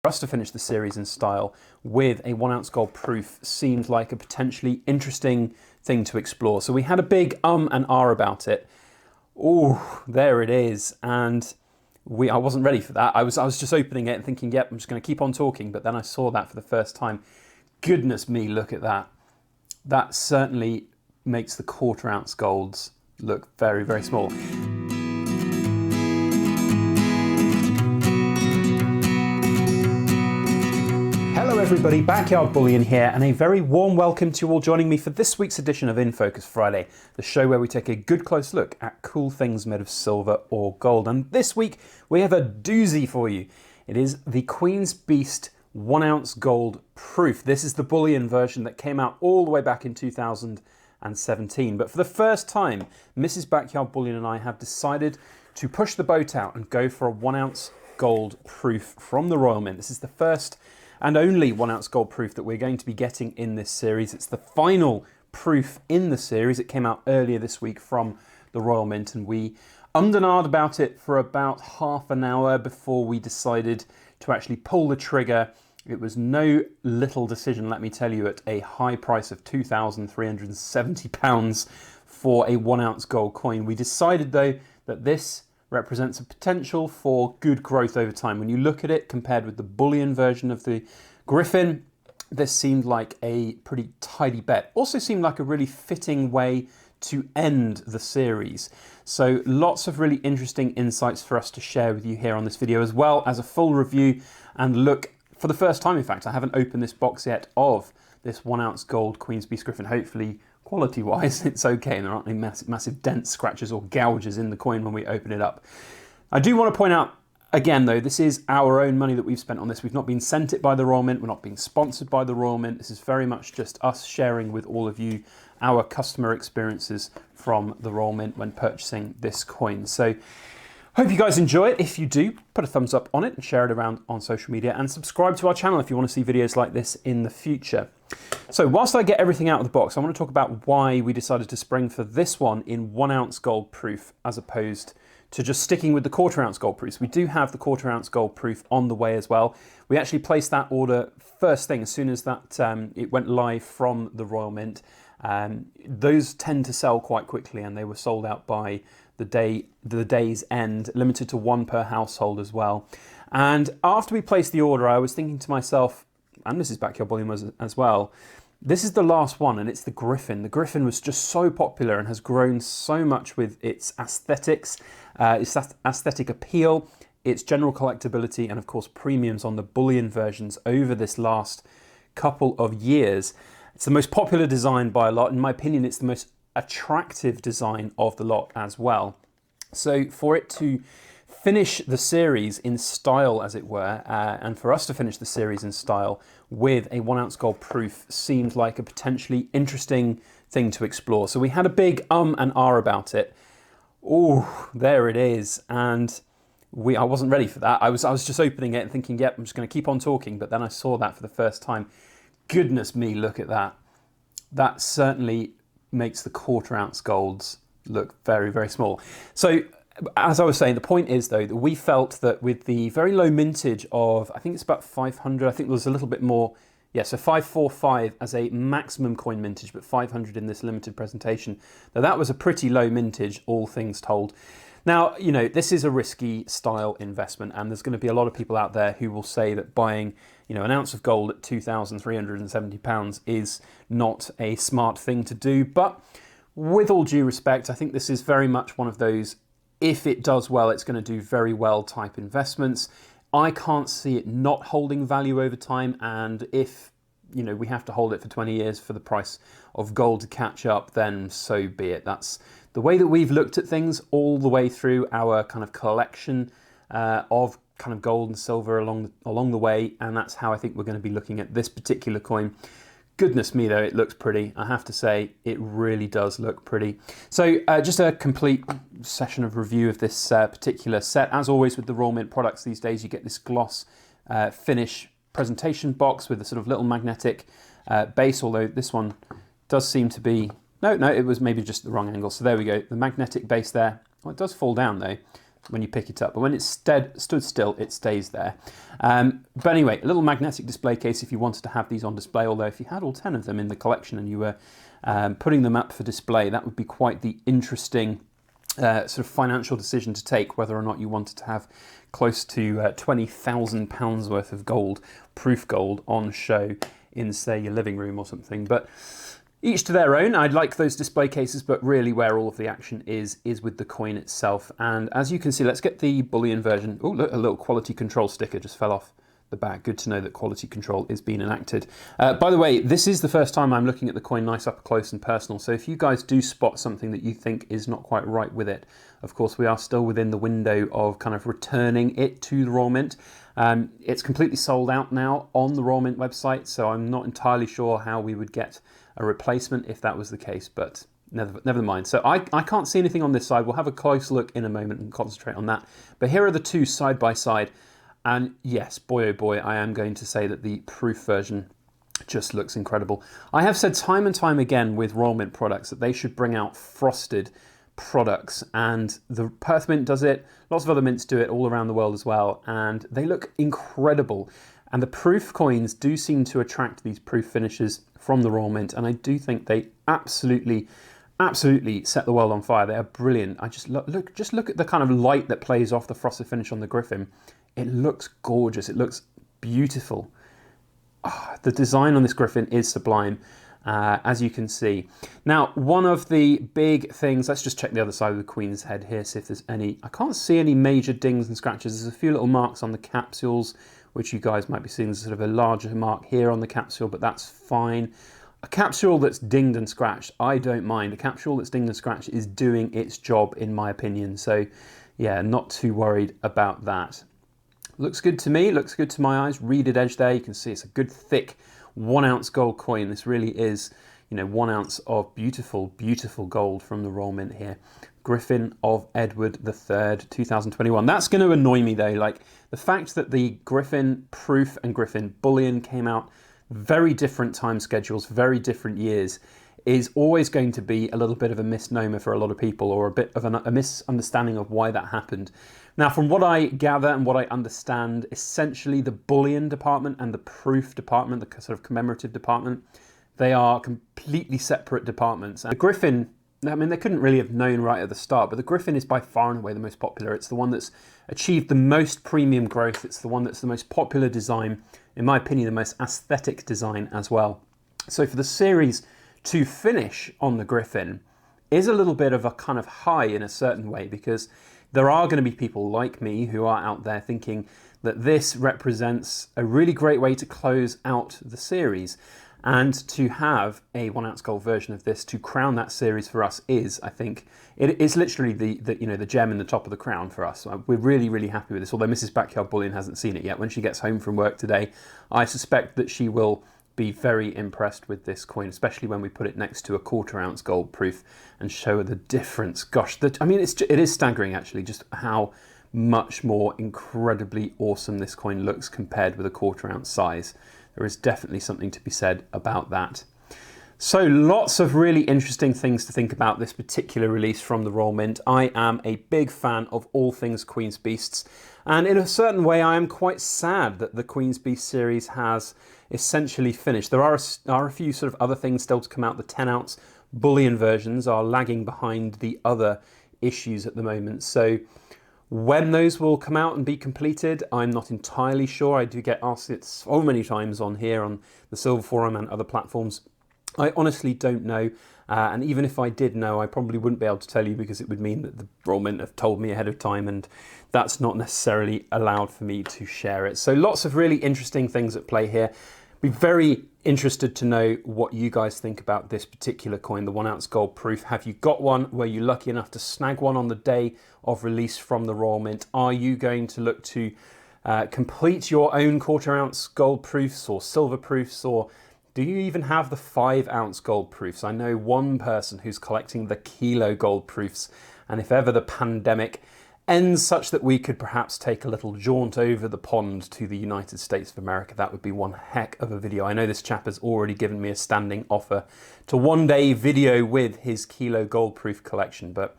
For us to finish the series in style with a 1 ounce gold proof seemed like a potentially interesting thing to explore. So we had a big and ah about it. Oh, there it is. And I wasn't ready for that. I was just opening it and thinking, yep, I'm just going to keep on talking. But then I saw that for the first time. Goodness me, look at that. That certainly makes the 1/4 ounce golds look very, very small. Hello everybody, Backyard Bullion here, and a very warm welcome to you all joining me for this week's edition of In Focus Friday, the show where we take a good close look at cool things made of silver or gold. And this week we have a doozy for you. It is the Queen's Beast 1 ounce gold proof. This is the Bullion version that came out all the way back in 2017. But for the first time, Mrs. Backyard Bullion and I have decided to push the boat out and go for a 1 ounce gold proof from the Royal Mint. This is the first and only 1 ounce gold proof that we're going to be getting in this series. It's the final proof in the series. It came out earlier this week from the Royal Mint, and we ummed and ahed about it for about half an hour before we decided to actually pull the trigger. It was no little decision, let me tell you, at a high price of £2,370 for a 1 ounce gold coin. We decided though that this represents a potential for good growth over time. When you look at it compared with the Bullion version of the Griffin, this seemed like a pretty tidy bet. Also seemed like a really fitting way to end the series. So lots of really interesting insights for us to share with you here on this video, as well as a full review and look, for the first time in fact, I haven't opened this box yet, of this 1 ounce gold Queen's Beast Griffin. Hopefully quality wise it's okay and there aren't any massive dents, scratches or gouges in the coin when we open it up. I do want to point out again though, this is our own money that we've spent on this. We've not been sent it by the Royal Mint, we're not being sponsored by the Royal Mint. This is very much just us sharing with all of you our customer experiences from the Royal Mint when purchasing this coin. So hope you guys enjoy it. If you do, put a thumbs up on it and share it around on social media, and subscribe to our channel if you want to see videos like this in the future. So whilst I get everything out of the box, I want to talk about why we decided to spring for this one in 1 ounce gold proof as opposed to just sticking with the 1/4 ounce gold proofs. We do have the 1/4 ounce gold proof on the way as well. We actually placed that order first thing as soon as that it went live from the Royal Mint. Those tend to sell quite quickly, and they were sold out by the day's end, limited to 1 per household as well. And after we placed the order, I was thinking to myself, and Mrs. Backyard Bullion was as well, this is the last one, and it's the Griffin. The Griffin was just so popular and has grown so much with its aesthetics, its aesthetic appeal, its general collectability, and of course premiums on the Bullion versions over this last couple of years. It's the most popular design by a lot. In my opinion, it's the most attractive design of the lot as well. So for it to finish the series in style, as it were, and for us to finish the series in style with a 1 ounce gold proof seemed like a potentially interesting thing to explore. So we had a big and ah about it. Oh, there it is. And I wasn't ready for that. I was just opening it and thinking, yep, I'm just going to keep on talking. But then I saw that for the first time. Goodness me, look at that. That certainly makes the 1/4 ounce golds look very, very small. So as I was saying, the point is though that we felt that with the very low mintage of, I think it's about 500, I think there was a little bit more, yeah, so 545 as a maximum coin mintage, but 500 in this limited presentation. Now that was a pretty low mintage, all things told. Now, you know, this is a risky style investment, and there's going to be a lot of people out there who will say that buying, you know, an ounce of gold at £2,370 is not a smart thing to do. But with all due respect, I think this is very much one of those, if it does well, it's going to do very well type investments. I can't see it not holding value over time, and if, you know, we have to hold it for 20 years for the price of gold to catch up, then so be it. That's the way that we've looked at things all the way through our kind of collection of kind of gold and silver along the way, and that's how I think we're going to be looking at this particular coin. Goodness me though, it looks pretty. I have to say, it really does look pretty. So just a complete session of review of this particular set. As always with the Royal Mint products these days, you get this gloss finish presentation box with a sort of little magnetic base, although this one does seem to be, no, it was maybe just the wrong angle. So there we go, the magnetic base there. Well, it does fall down though. when you pick it up. But when it's stood still, it stays there. But anyway, a little magnetic display case if you wanted to have these on display, although if you had all 10 of them in the collection and you were putting them up for display, that would be quite the interesting sort of financial decision to take, whether or not you wanted to have close to £20,000 worth of gold, proof gold, on show in, say, your living room or something. But each to their own. I'd like those display cases, but really where all of the action is with the coin itself. And as you can see, let's get the bullion version. Oh, look, a little quality control sticker just fell off the bag. Good to know that quality control is being enacted. By the way, this is the first time I'm looking at the coin nice up close and personal. So if you guys do spot something that you think is not quite right with it, of course, we are still within the window of kind of returning it to the Royal Mint. It's completely sold out now on the Royal Mint website, so I'm not entirely sure how we would get a replacement if that was the case, but never mind. So I can't see anything on this side. We'll have a close look in a moment and concentrate on that. But here are the two side by side. And yes, boy oh boy, I am going to say that the proof version just looks incredible. I have said time and time again with Royal Mint products that they should bring out frosted products, and the Perth Mint does it. Lots of other mints do it all around the world as well, and they look incredible. And the proof coins do seem to attract these proof finishes from the Royal Mint, and I do think they absolutely set the world on fire. They are brilliant. I just look at the kind of light that plays off the frosted finish on the Griffin. It looks gorgeous. It looks beautiful. Oh, the design on this Griffin is sublime, as you can see. Now, one of the big things, let's just check the other side of the Queen's head here, see if there's any. I can't see any major dings and scratches. There's a few little marks on the capsules, which you guys might be seeing. There's sort of a larger mark here on the capsule, but that's fine. A capsule that's dinged and scratched, I don't mind. A capsule that's dinged and scratched is doing its job, in my opinion. So, yeah, not too worried about that. Looks good to me, looks good to my eyes. Reeded edge there, you can see it's a good thick 1 ounce gold coin. This really is, 1 ounce of beautiful, beautiful gold from the Royal Mint here. Griffin of Edward III, 2021. That's going to annoy me though, like the fact that the Griffin Proof and Griffin Bullion came out very different time schedules, very different years, is always going to be a little bit of a misnomer for a lot of people, or a bit of a misunderstanding of why that happened. Now, from what I gather and what I understand, essentially the bullion department and the proof department, the sort of commemorative department, they are completely separate departments. And the Griffin, I mean, they couldn't really have known right at the start, but the Griffin is by far and away the most popular. It's the one that's achieved the most premium growth. It's the one that's the most popular design, in my opinion, the most aesthetic design as well. So for the series to finish on the Griffin is a little bit of a kind of high in a certain way, because there are going to be people like me who are out there thinking that this represents a really great way to close out the series. And to have a 1 ounce gold version of this to crown that series for us is, I think, it is literally the gem in the top of the crown for us. We're really, really happy with this. Although Mrs. Backyard Bullion hasn't seen it yet. When she gets home from work today, I suspect that she will be very impressed with this coin, especially when we put it next to a 1/4 ounce gold proof and show her the difference. Gosh, I mean, it is staggering actually, just how much more incredibly awesome this coin looks compared with a 1/4 ounce size. There is definitely something to be said about that. So lots of really interesting things to think about this particular release from the Royal Mint. I am a big fan of all things Queen's Beasts, and in a certain way I am quite sad that the Queen's Beast series has essentially finished. There are a few sort of other things still to come out. The 10 ounce bullion versions are lagging behind the other issues at the moment. So when those will come out and be completed, I'm not entirely sure. I do get asked it so many times on here on the Silver Forum and other platforms. I honestly don't know, and even if I did know, I probably wouldn't be able to tell you, because it would mean that the Royal Mint have told me ahead of time, and that's not necessarily allowed for me to share it. So lots of really interesting things at play here. Be very interested to know what you guys think about this particular coin, the 1 ounce gold proof. Have you got one? Were you lucky enough to snag one on the day of release from the Royal Mint? Are you going to look to complete your own 1/4 ounce gold proofs or silver proofs, or do you even have the 5 ounce gold proofs? I know one person who's collecting the kilo gold proofs, and if ever the pandemic ends such that we could perhaps take a little jaunt over the pond to the United States of America, that would be one heck of a video. I know this chap has already given me a standing offer to one day video with his kilo gold proof collection, but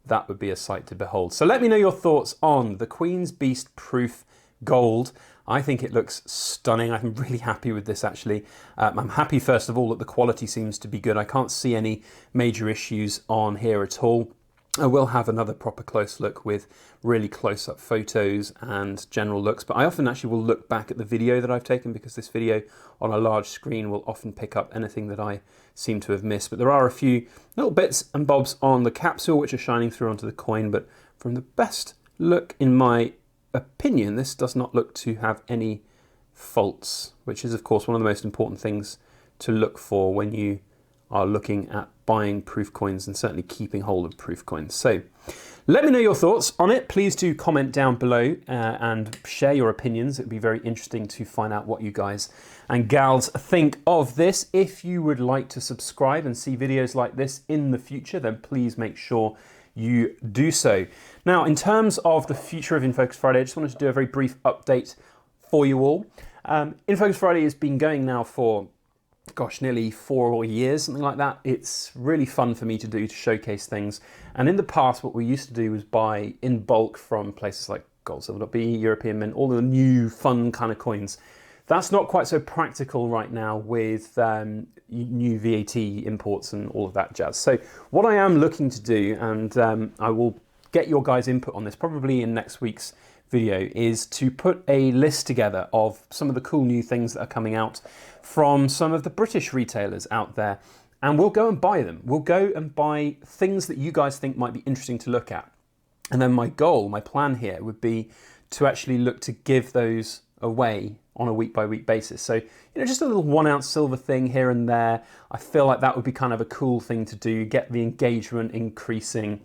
that would be a sight to behold. So let me know your thoughts on the Queen's Beast Proof Gold. I think it looks stunning. I'm really happy with this, actually. I'm happy, first of all, that the quality seems to be good. I can't see any major issues on here at all. I will have another proper close look with really close-up photos and general looks, but I often actually will look back at the video that I've taken, because this video on a large screen will often pick up anything that I seem to have missed. But there are a few little bits and bobs on the capsule which are shining through onto the coin, but from the best look, in my opinion, this does not look to have any faults, which is of course one of the most important things to look for when you are looking at buying proof coins, and certainly keeping hold of proof coins. So let me know your thoughts on it. Please do comment down below and share your opinions. It'd be very interesting to find out what you guys and gals think of this. If you would like to subscribe and see videos like this in the future, then please make sure you do so. Now, in terms of the future of InFocus Friday, I just wanted to do a very brief update for you all. InFocus Friday has been going now for, gosh, nearly 4 years, something like that. It's really fun for me to do, to showcase things. And in the past, what we used to do was buy in bulk from places like goldsilver.be, European Mint, all the new fun kind of coins. That's not quite so practical right now with new VAT imports and all of that jazz. So what I am looking to do, and I will get your guys' input on this probably in next week's video, is to put a list together of some of the cool new things that are coming out from some of the British retailers out there, and we'll go and buy them. We'll go and buy things that you guys think might be interesting to look at. And then my goal, my plan here would be to actually look to give those away on a week-by-week basis. So, just a little 1 ounce silver thing here and there. I feel like that would be kind of a cool thing to do, get the engagement increasing,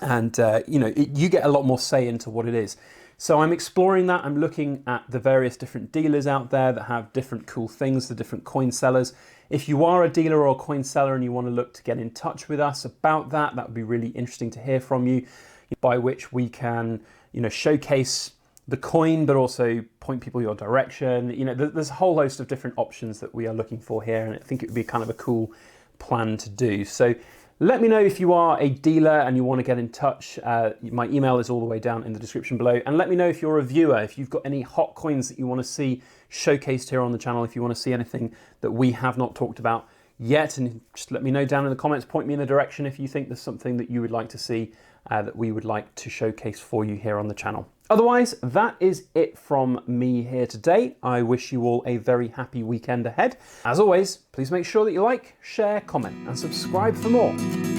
and you get a lot more say into what it is. So I'm exploring that. I'm looking at the various different dealers out there that have different cool things, the different coin sellers. If you are a dealer or a coin seller and you want to look to get in touch with us about that, that would be really interesting to hear from you, by which we can, showcase the coin, but also point people your direction. There's a whole host of different options that we are looking for here, and I think it would be kind of a cool plan to do. So let me know if you are a dealer and you want to get in touch. My email is all the way down in the description below. And let me know if you're a viewer, if you've got any hot coins that you want to see showcased here on the channel, if you want to see anything that we have not talked about yet, and just let me know down in the comments, point me in the direction if you think there's something that you would like to see that we would like to showcase for you here on the channel. Otherwise, that is it from me here today. I wish you all a very happy weekend ahead. As always, please make sure that you like, share, comment, and subscribe for more.